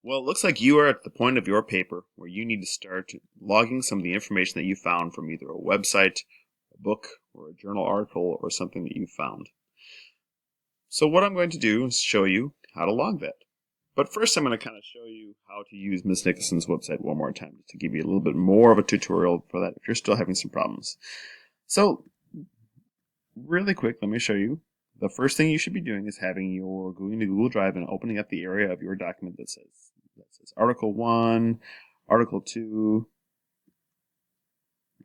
Well, it looks like you are at the point of your paper where you need to start logging some of the information that you found from either a website, a book, or a journal article, or something that you found. So what I'm going to do is show you how to log that. But first I'm going to kind of show you how to use Ms. Nickerson's website one more time to give you a little bit more of a tutorial for that if you're still having some problems. So really quick, let me show you. The first thing you should be doing is going to Google Drive and opening up the area of your document that says Article 1, Article 2,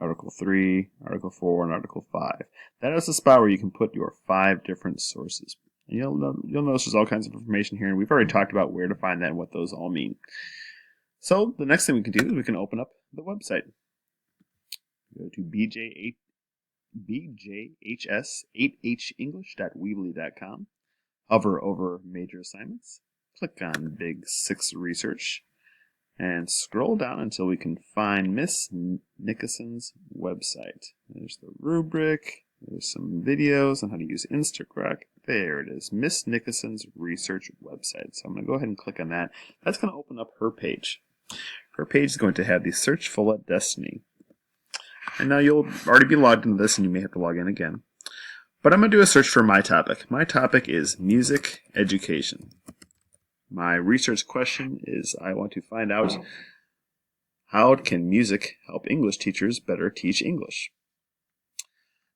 Article 3, Article 4, and Article 5. That is the spot where you can put your 5 different sources. And you'll notice there's all kinds of information here, and we've already talked about where to find that and what those all mean. So the next thing we can do is we can open up the website. Go to bjhs8henglish.weebly.com. Hover over Major Assignments. Click on Big 6 Research. And scroll down until we can find Miss Nickerson's website. There's the rubric. There's some videos on how to use Instacrack. There it is, Miss Nickerson's research website. So I'm going to go ahead and click on that. That's going to open up her page. Her page is going to have the Search Full Destiny. And now you'll already be logged into this, and you may have to log in again. But I'm going to do a search for my topic. My topic is music education. My research question is I want to find out how can music help English teachers better teach English.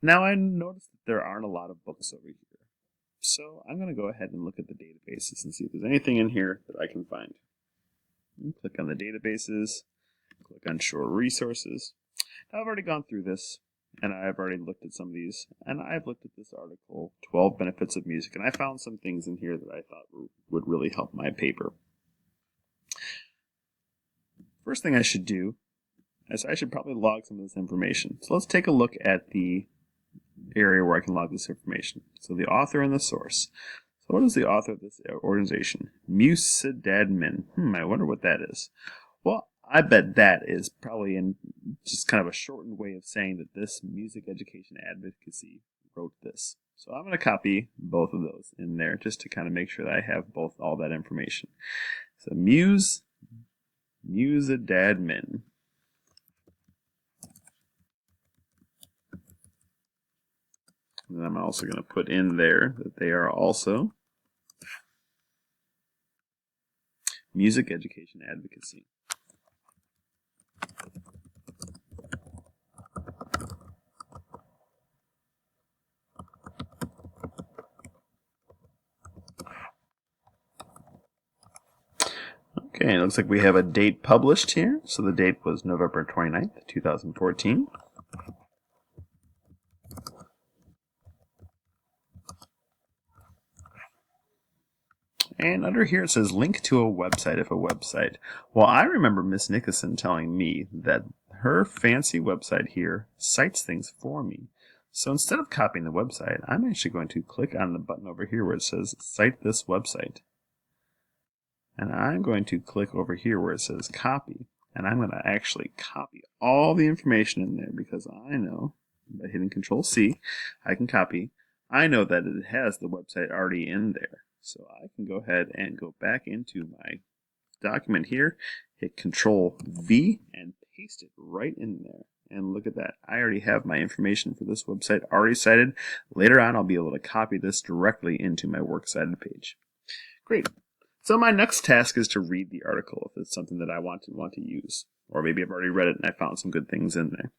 Now I noticed that there aren't a lot of books over here. So I'm going to go ahead and look at the databases and see if there's anything in here that I can find. Click on the databases, click on Show Resources. Now I've already gone through this, and I've already looked at some of these, and I've looked at this article, 12 Benefits of Music, and I found some things in here that I thought would really help my paper. First thing I should do is I should probably log some of this information. So let's take a look at the area where I can log this information. So the author and the source. So what is the author of this organization? Musadadmin. I wonder what that is. Well, I bet that is probably in just kind of a shortened way of saying that this music education advocacy wrote this. So I'm going to copy both of those in there just to kind of make sure that I have all that information. So Musadadmin. And I'm also going to put in there that they are also music education advocacy. Okay, it looks like we have a date published here. So the date was November 29th, 2014. And under here it says link to a website if a website. Well, I remember Miss Nickerson telling me that her fancy website here cites things for me. So instead of copying the website, I'm actually going to click on the button over here where it says cite this website. And I'm going to click over here where it says copy. And I'm going to actually copy all the information in there because I know by hitting Control C, I can copy. I know that it has the website already in there. So I can go ahead and go back into my document here, hit Control V, and paste it right in there. And look at that. I already have my information for this website already cited. Later on, I'll be able to copy this directly into my works cited page. Great. So my next task is to read the article if it's something that I want to use. Or maybe I've already read it and I found some good things in there.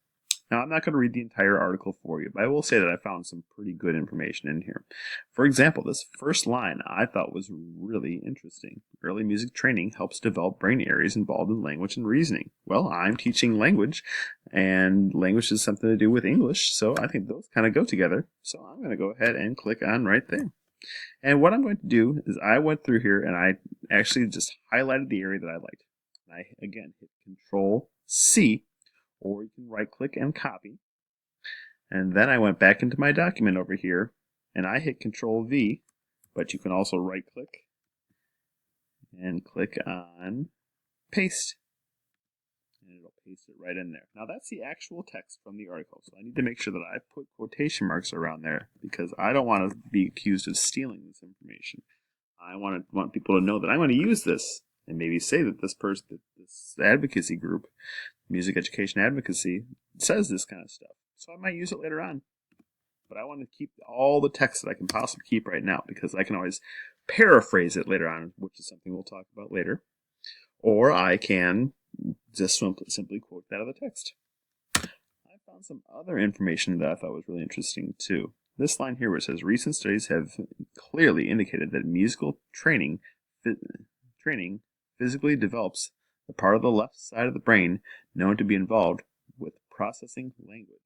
Now, I'm not going to read the entire article for you, but I will say that I found some pretty good information in here. For example, this first line I thought was really interesting. Early music training helps develop brain areas involved in language and reasoning. Well, I'm teaching language, and language has something to do with English, so I think those kind of go together. So I'm going to go ahead and click on right there. And what I'm going to do is I went through here and I actually just highlighted the area that I liked. And I, again, hit Control C, or you can right-click and copy. And then I went back into my document over here, and I hit Control V, but you can also right-click and click on Paste. And it'll paste it right in there. Now that's the actual text from the article, so I need to make sure that I put quotation marks around there because I don't want to be accused of stealing this information. I want people to know that I'm going to use this and maybe say that this advocacy group, Music Education Advocacy, says this kind of stuff. So I might use it later on. But I want to keep all the text that I can possibly keep right now, because I can always paraphrase it later on, which is something we'll talk about later. Or I can just simply quote that out of the text. I found some other information that I thought was really interesting too. This line here where it says, recent studies have clearly indicated that musical training physically develops the part of the left side of the brain known to be involved with processing language.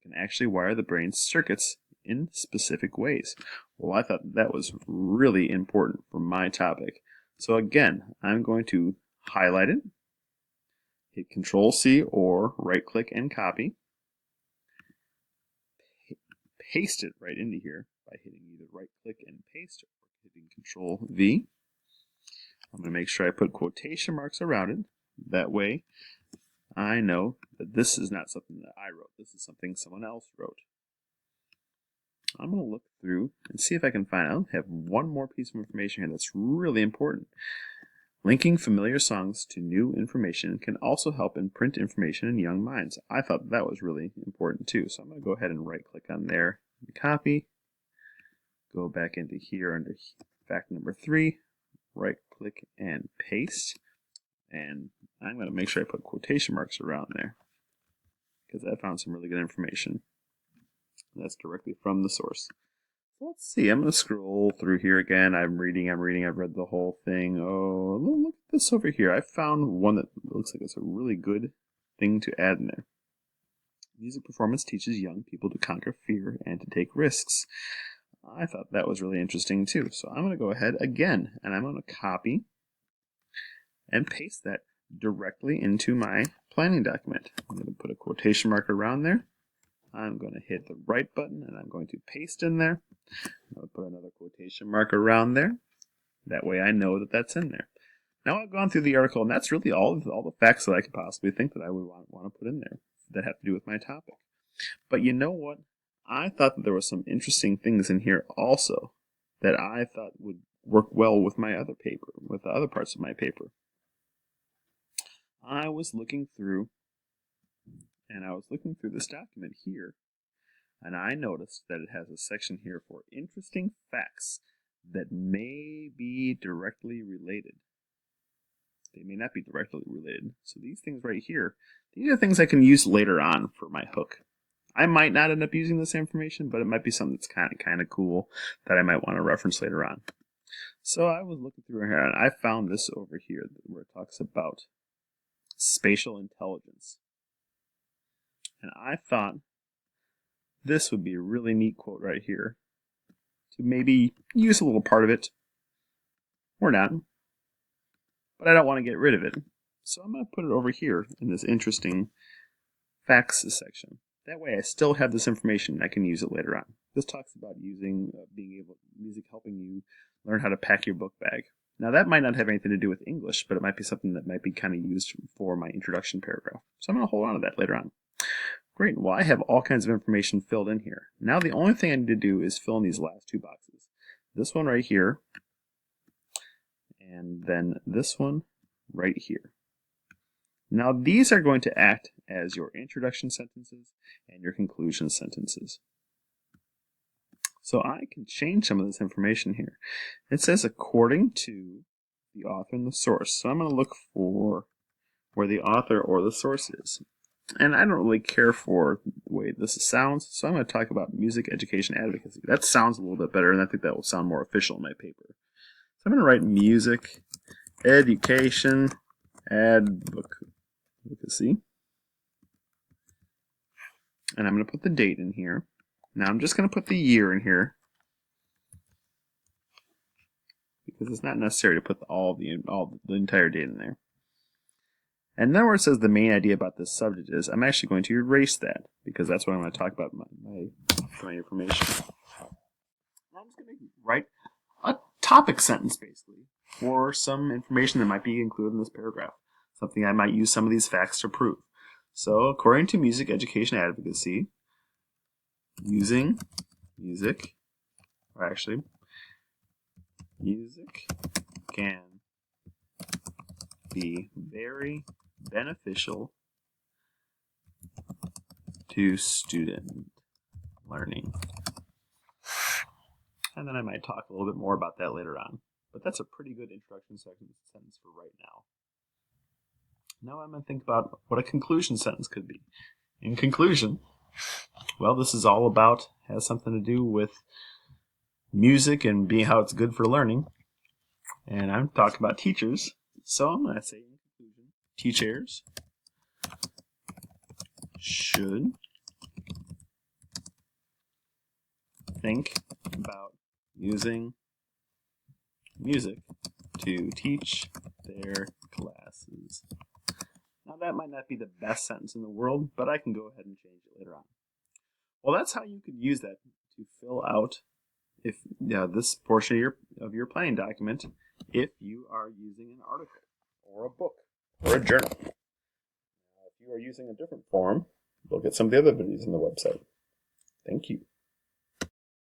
It can actually wire the brain's circuits in specific ways. Well, I thought that was really important for my topic. So again, I'm going to highlight it, hit Control-C or right-click and copy, paste it right into here by hitting either right-click and paste or hitting Control-V. I'm going to make sure I put quotation marks around it. That way, I know that this is not something that I wrote. This is something someone else wrote. I'm going to look through and see if I can find out. I have one more piece of information here that's really important. Linking familiar songs to new information can also help imprint information in young minds. I thought that was really important too. So I'm going to go ahead and right-click on there and copy. Go back into here under fact number 3. Right-click and paste. And I'm going to make sure I put quotation marks around there, because I found some really good information. That's directly from the source. Let's see, I'm going to scroll through here again. I'm reading, I've read the whole thing. Oh, look at this over here. I found one that looks like it's a really good thing to add in there. Music performance teaches young people to conquer fear and to take risks. I thought that was really interesting too. So I'm going to go ahead again, and I'm going to copy and paste that directly into my planning document. I'm going to put a quotation mark around there. I'm going to hit the right button and I'm going to paste in there. I'll put another quotation mark around there. That way I know that that's in there. Now I've gone through the article, and that's really all the facts that I could possibly think that I would want to put in there that have to do with my topic. But you know what? I thought that there were some interesting things in here also that I thought would work well with my other paper, with the other parts of my paper. I was looking through this document here, and I noticed that it has a section here for interesting facts that may be directly related. They may not be directly related. So these things right here, these are things I can use later on for my hook. I might not end up using this information, but it might be something that's kind of cool that I might want to reference later on. So I was looking through here, and I found this over here where it talks about spatial intelligence. And I thought this would be a really neat quote right here to maybe use a little part of it, or not, but I don't want to get rid of it. So I'm going to put it over here in this interesting facts section. That way I still have this information and I can use it later on. This talks about music helping you learn how to pack your book bag. Now that might not have anything to do with English, but it might be something that might be kind of used for my introduction paragraph. So I'm going to hold on to that later on. Great, well I have all kinds of information filled in here. Now the only thing I need to do is fill in these last two boxes. This one right here, and then this one right here. Now these are going to act as your introduction sentences and your conclusion sentences. So I can change some of this information here. It says according to the author and the source. So I'm going to look for where the author or the source is. And I don't really care for the way this sounds, so I'm going to talk about music education advocacy. That sounds a little bit better, and I think that will sound more official in my paper. So I'm going to write music education advocacy. And I'm going to put the date in here. Now I'm just going to put the year in here, because it's not necessary to put the entire date in there. And then where it says the main idea about this subject is, I'm actually going to erase that, because that's what I'm going to talk about my information. I'm just going to write a topic sentence, basically, for some information that might be included in this paragraph. Something I might use some of these facts to prove. So, according to music education advocacy, music can be very beneficial to student learning. And then I might talk a little bit more about that later on. But that's a pretty good introduction sentence for right now. Now I'm going to think about what a conclusion sentence could be. In conclusion, well, this is all about, has something to do with music and how it's good for learning. And I'm talking about teachers. So I'm going to say in conclusion, teachers should think about using music to teach their classes. Now that might not be the best sentence in the world, but I can go ahead and change it later on. Well, that's how you could use that to fill out this portion of your planning document if you are using an article or a book or a journal. Now, if you are using a different form, look at some of the other videos on the website. Thank you.